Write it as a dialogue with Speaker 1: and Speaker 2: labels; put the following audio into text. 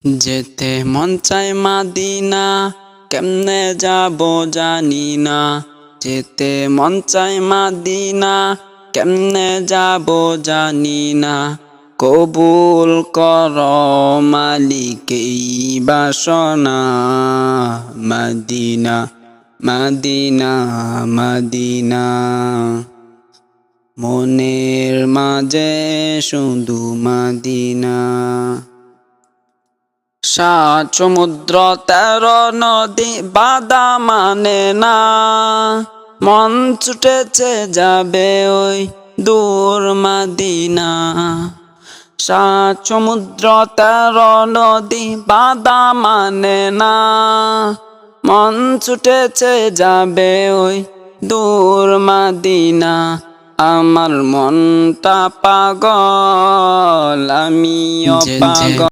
Speaker 1: যেতে মন চায় মাদিনা, কেমনে যাব জানি না। যেতে মন চায় মাদিনা, কেমনে যাব জানি না। কবুল কর মালিক এই বাসনা, মদিনা মদিনা মদিনা। মনের মাঝে শুধু মদিনা। 7 সমুদ্র 13 নদী বাধা মানে না, মন ছুটেছে যাবে ওই দূর মদিনা। 7 সমুদ্র 13 নদী বাধা মানে না, মন ছুটেছে যাবে ওই দূর মদিনা। আমার মনটা পাগল, আমিও পাগল।